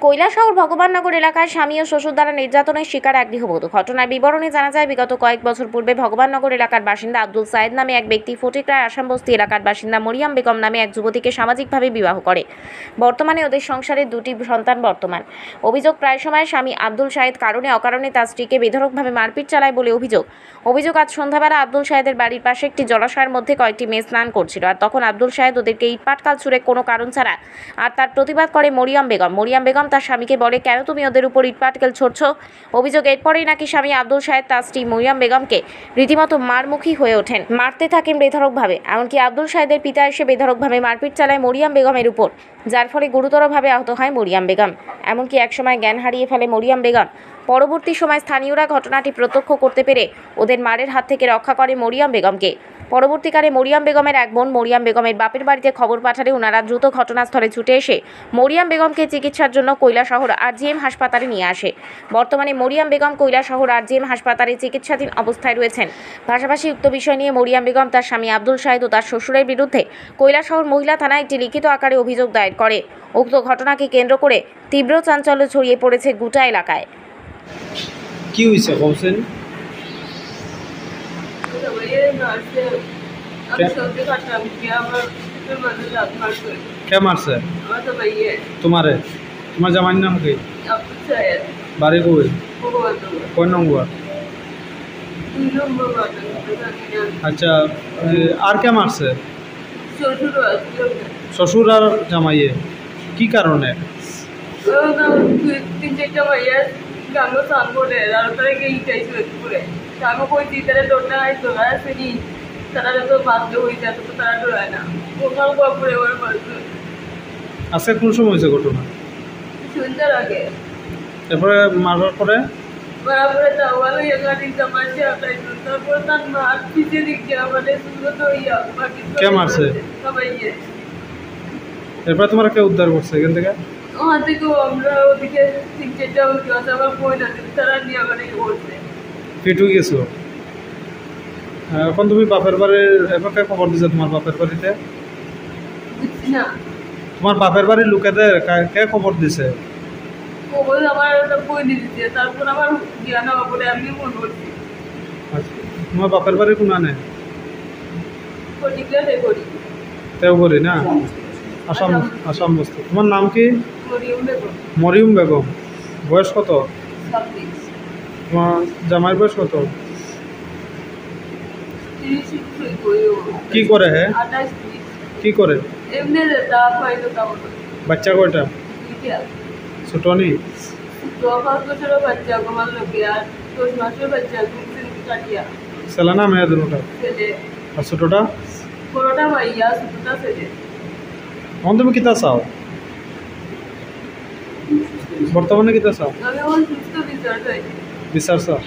কৈলাসহর ভগবাননগর এলাকায় স্বামী ও শ্বশুর দ্বারা নির্যাতনের শিকার এক গৃহবধূ। ঘটনার বিবরণে জানা যায়, বিগত কয়েক বছর পূর্বে ভগবাননগর এলাকার বাসিন্দা আব্দুল সায়েদ নামে এক ব্যক্তি ফটিকরায় আসামবস্তি এলাকার বাসিন্দা মরিয়াম বেগম নামে এক যুবতীকে সামাজিকভাবে বিবাহ করে। বর্তমানে ওদের সংসারে দুটি সন্তান বর্তমান। অভিযোগ, প্রায় সময় স্বামী আব্দুল সায়েদ কারণে অকারণে তার স্ত্রীকে বেধড়কভাবে মারপিট চালায় বলে অভিযোগ। আজ সন্ধ্যাবেলা আব্দুল সায়েদের বাড়ির পাশে একটি জলাশয়ের মধ্যে কয়েকটি মেয়ে স্নান করছিল, আর তখন আব্দুল সায়েদ ওদেরকে ইটপাটকাল ছুড়ে কোনো কারণ ছাড়া আর তার প্রতিবাদ করে মরিয়াম বেগম তার স্বামীকে বলে, কেন তুমি ওদের উপর ইটপাটকেল ছড়ছো? অভিযোগ, এরপরেই নাকি স্বামী আব্দুল সায়েদ তার স্ত্রী মরিয়াম বেগমকে রীতিমতো মারমুখী হয়ে ওঠেন, মারতে থাকেন বেধড়কভাবে। এমনকি আব্দুল সায়েদের পিতা এসে বেধড়কভাবে মারপিট চালায় মরিয়াম বেগমের উপর, যার ফলে গুরুতরভাবে আহত হয় মরিয়াম বেগম। এমনকি একসময় জ্ঞান হারিয়ে ফেলে মরিয়াম বেগম। পরবর্তী সময় স্থানীয়রা ঘটনাটি প্রত্যক্ষ করতে পেরে ওদের মারের হাত থেকে রক্ষা করে মরিয়াম বেগমকে। পরবর্তীকালে মরিয়াম বেগমের এক বোন মরিয়াম বেগমের বাপের বাড়িতে খবর পাঠালে ওনারা দ্রুত ঘটনাস্থলে ছুটে এসে মরিয়াম বেগমকে চিকিৎসার জন্য কৈলাসহর RGM হাসপাতালে নিয়ে আসে। বর্তমানে মরিয়াম বেগম কৈলাসহর RGM হাসপাতালে চিকিৎসাধীন অবস্থায় রয়েছেন। পাশাপাশি উক্ত বিষয় নিয়ে মরিয়াম বেগম তার স্বামী আব্দুল সায়েদ ও তার শ্বশুরের বিরুদ্ধে কৈলাসহর মহিলা থানায় একটি লিখিত আকারে অভিযোগ দায়ের করে। উক্ত ঘটনাকে কেন্দ্র করে তীব্র চাঞ্চল্য ছড়িয়ে পড়েছে গোটা এলাকায়। কি হয়েছে বলছেন? কে মারছে তোমারে? তোমার জামাইর নাম কি? বাড়ি কই? কোন নম্বর? আচ্ছা, আর কে মারছে? শ্বশুর আর জামাইয়ে? কি কারণে? গাঙ্গো সান করে আর তারা গেই চাইছিল পুরে আমি কইছি তারা ডোটা আইতো আসেনি, তারা তো বাধ্য হয়ে যেত, তো তারা ডরায় না। কোথাও বাপুরে ওর বলতো আজকে কোন সময় হয়েছে ঘটনা? সন্ধ্যার আগে। তারপরে মারার পরে বরাবরে যাওয়ালো এগাড়ি জামাইছে আটাইতো, তারপর তার মা পিছিয়ে দিকে আমাদের সুন্দর হইয়া বাকি কে মারছে? সবাই। এরপরে তোমার কে উদ্ধার করছে এখান থেকে? ওখান থেকেও আমরা ওদিকে ঠিক যেটা হচ্ছে আবার বই না তারা নিয়ে আবার করছে। ফিট হয়ে গেছো? এখন তুমি বাপের বাড়ির এখন কে খবর দিছে? তোমার বাপের বাড়িতে বুঝছি না। তোমার বাপের বাড়ির লোকেদের কে খবর দিছে? খবর আমার ওটা বই দিচ্ছে, তারপর আমার জ্ঞান হওয়া পরে আমি মন করছি। আচ্ছা, তোমার বাপের বাড়ি কোন আনে? ফটিকরায় করি। তেও করি না? আসাম বস্তি। তোমার নাম কি? মরিয়ম বেগম। বয়স কত? 26। তোমার জামাইয়ের বয়স কত? কি করে? হ্যাঁ, 28। কি করে? এমনি যেটা হয়তো তেমন। বাচ্চা কয়টা? ছোট নি? 5 বছরের বাচ্চা গোমাল লোকে আর 10 মাসের বাচ্চা কাটিয়া। ছেলে না মেয়ে দুটোটা? ছেলে। আর ছোটটা? বড়টা ভাইয়া, ছোটটা ছেলে। এখন তুমি কিতা চাও? বর্তমানে কিতা চাও? আমি সুস্থ বিচার চাই। বিচার চাও?